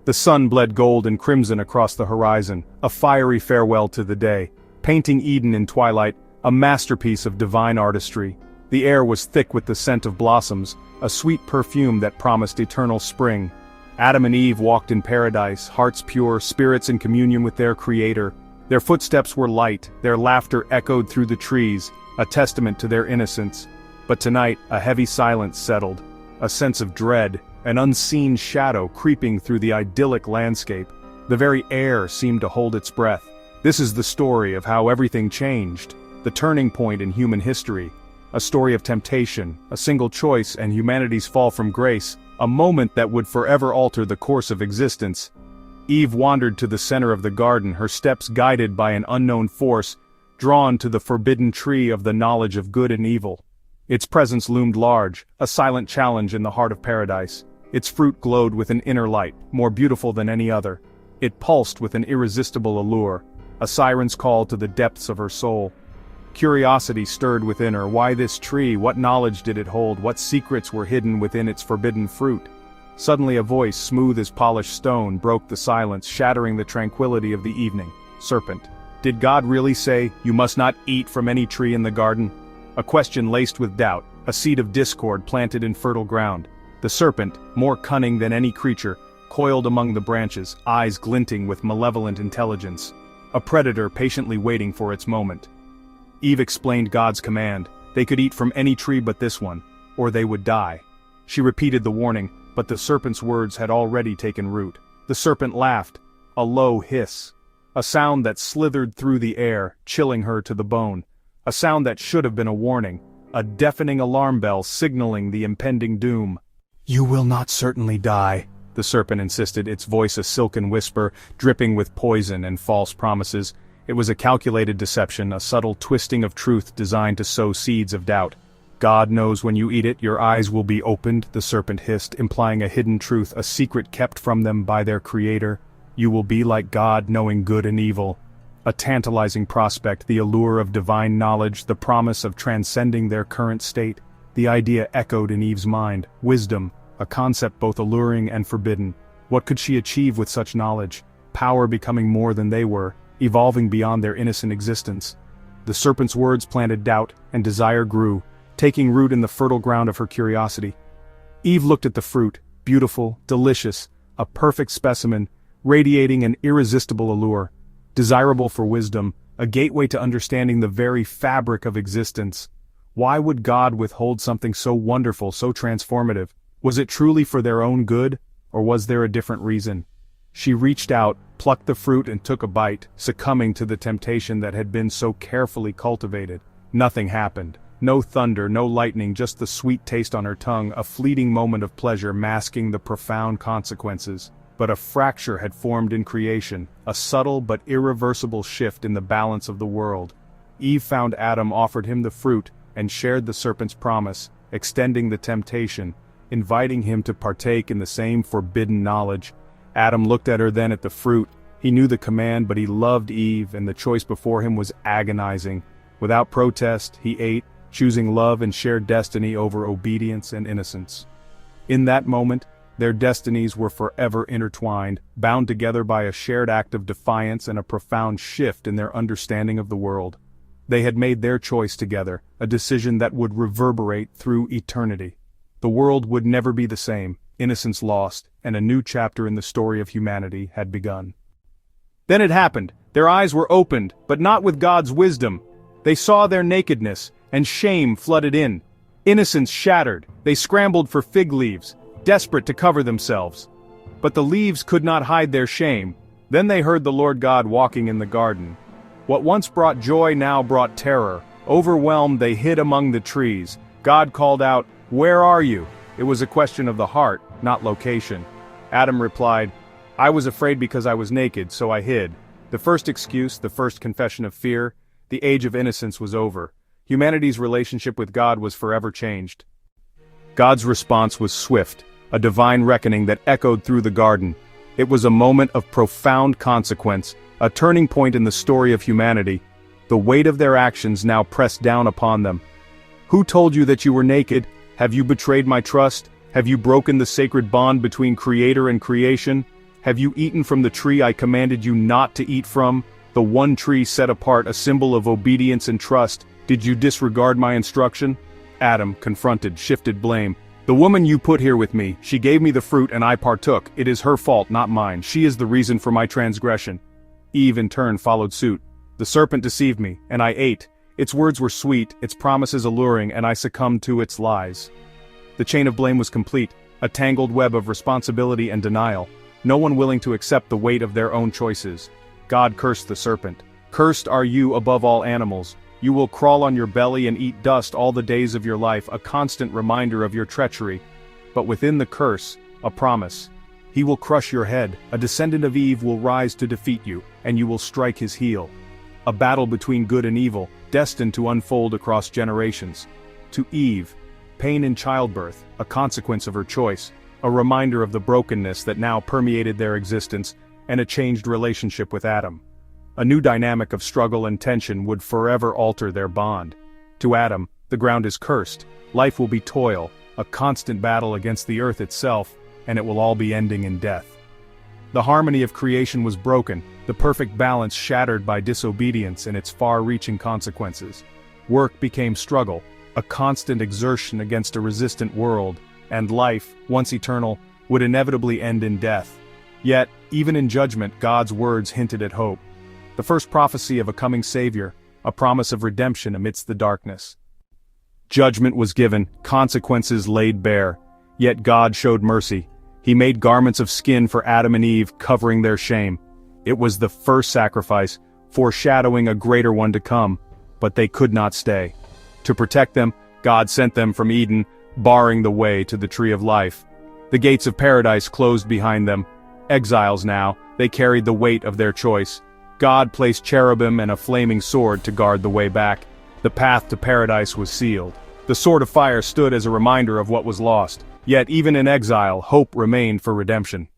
The sun bled gold and crimson across the horizon, a fiery farewell to the day, painting Eden in twilight, a masterpiece of divine artistry. The air was thick with the scent of blossoms, a sweet perfume that promised eternal spring. Adam and Eve walked in paradise, hearts pure, spirits in communion with their Creator. Their footsteps were light, their laughter echoed through the trees, a testament to their innocence. But tonight, a heavy silence settled, a sense of dread, an unseen shadow creeping through the idyllic landscape. The very air seemed to hold its breath. This is the story of how everything changed, the turning point in human history. A story of temptation, a single choice and humanity's fall from grace, a moment that would forever alter the course of existence. Eve wandered to the center of the garden, her steps guided by an unknown force, drawn to the forbidden tree of the knowledge of good and evil. Its presence loomed large, a silent challenge in the heart of paradise. Its fruit glowed with an inner light, more beautiful than any other. It pulsed with an irresistible allure, a siren's call to the depths of her soul. Curiosity stirred within her. Why this tree? What knowledge did it hold? What secrets were hidden within its forbidden fruit? Suddenly a voice, smooth as polished stone, broke the silence, shattering the tranquility of the evening. Serpent. Did God really say, "You must not eat from any tree in the garden"? A question laced with doubt, a seed of discord planted in fertile ground. The serpent, more cunning than any creature, coiled among the branches, eyes glinting with malevolent intelligence. A predator patiently waiting for its moment. Eve explained God's command. They could eat from any tree but this one, or they would die. She repeated the warning, but the serpent's words had already taken root. The serpent laughed, a low hiss. A sound that slithered through the air, chilling her to the bone. A sound that should have been a warning, a deafening alarm bell signaling the impending doom. "You will not certainly die," the serpent insisted, its voice a silken whisper, dripping with poison and false promises. It was a calculated deception, a subtle twisting of truth designed to sow seeds of doubt. "God knows when you eat it, your eyes will be opened," the serpent hissed, implying a hidden truth, a secret kept from them by their Creator. "You will be like God, knowing good and evil." A tantalizing prospect, the allure of divine knowledge, the promise of transcending their current state. The idea echoed in Eve's mind. Wisdom, a concept both alluring and forbidden. What could she achieve with such knowledge? Power becoming more than they were, evolving beyond their innocent existence. The serpent's words planted doubt, and desire grew, taking root in the fertile ground of her curiosity. Eve looked at the fruit, beautiful, delicious, a perfect specimen, radiating an irresistible allure. Desirable for wisdom, a gateway to understanding the very fabric of existence. Why would God withhold something so wonderful, so transformative? Was it truly for their own good, or was there a different reason? She reached out, plucked the fruit and took a bite, succumbing to the temptation that had been so carefully cultivated. Nothing happened. No thunder, no lightning, just the sweet taste on her tongue, a fleeting moment of pleasure masking the profound consequences. But a fracture had formed in creation, a subtle but irreversible shift in the balance of the world. Eve found Adam, offered him the fruit, and shared the serpent's promise, extending the temptation, inviting him to partake in the same forbidden knowledge. Adam looked at her, then at the fruit. He knew the command, but he loved Eve, and the choice before him was agonizing. Without protest, he ate, choosing love and shared destiny over obedience and innocence. In that moment, their destinies were forever intertwined, bound together by a shared act of defiance and a profound shift in their understanding of the world. They had made their choice together, a decision that would reverberate through eternity. The world would never be the same, innocence lost, and a new chapter in the story of humanity had begun. Then it happened. Their eyes were opened, but not with God's wisdom. They saw their nakedness, and shame flooded in. Innocence shattered. They scrambled for fig leaves, desperate to cover themselves. But the leaves could not hide their shame. Then they heard the Lord God walking in the garden. What once brought joy now brought terror. Overwhelmed, they hid among the trees. God called out, "Where are you?" It was a question of the heart, not location. Adam replied, "I was afraid because I was naked, so I hid." The first excuse, the first confession of fear, the age of innocence was over. Humanity's relationship with God was forever changed. God's response was swift, a divine reckoning that echoed through the garden. It was a moment of profound consequence, a turning point in the story of humanity. The weight of their actions now pressed down upon them. "Who told you that you were naked? Have you betrayed my trust? Have you broken the sacred bond between Creator and creation?" Have you eaten from the tree I commanded you not to eat from? The one tree set apart, a symbol of obedience and trust. Did you disregard my instruction? Adam, confronted, shifted blame. The woman you put here with me, she gave me the fruit and I partook. It is her fault, not mine. She is the reason for my transgression. Eve in turn followed suit. The serpent deceived me, and I ate. Its words were sweet, its promises alluring, and I succumbed to its lies. The chain of blame was complete, a tangled web of responsibility and denial, no one willing to accept the weight of their own choices. God cursed the serpent. Cursed are you above all animals. You will crawl on your belly and eat dust all the days of your life, a constant reminder of your treachery. But within the curse, a promise. He will crush your head, a descendant of Eve will rise to defeat you, and you will strike his heel. A battle between good and evil, destined to unfold across generations. To Eve, pain in childbirth, a consequence of her choice, a reminder of the brokenness that now permeated their existence, and a changed relationship with Adam. A new dynamic of struggle and tension would forever alter their bond. To Adam, the ground is cursed, life will be toil, a constant battle against the earth itself, and it will all be ending in death. The harmony of creation was broken, the perfect balance shattered by disobedience and its far-reaching consequences. Work became struggle, a constant exertion against a resistant world, and life, once eternal, would inevitably end in death. Yet, even in judgment, God's words hinted at hope. The first prophecy of a coming Savior, a promise of redemption amidst the darkness. Judgment was given, consequences laid bare. Yet God showed mercy. He made garments of skin for Adam and Eve, covering their shame. It was the first sacrifice, foreshadowing a greater one to come, but they could not stay. To protect them, God sent them from Eden, barring the way to the tree of life. The gates of paradise closed behind them. Exiles now, they carried the weight of their choice. God placed cherubim and a flaming sword to guard the way back. The path to paradise was sealed. The sword of fire stood as a reminder of what was lost. Yet even in exile, hope remained for redemption.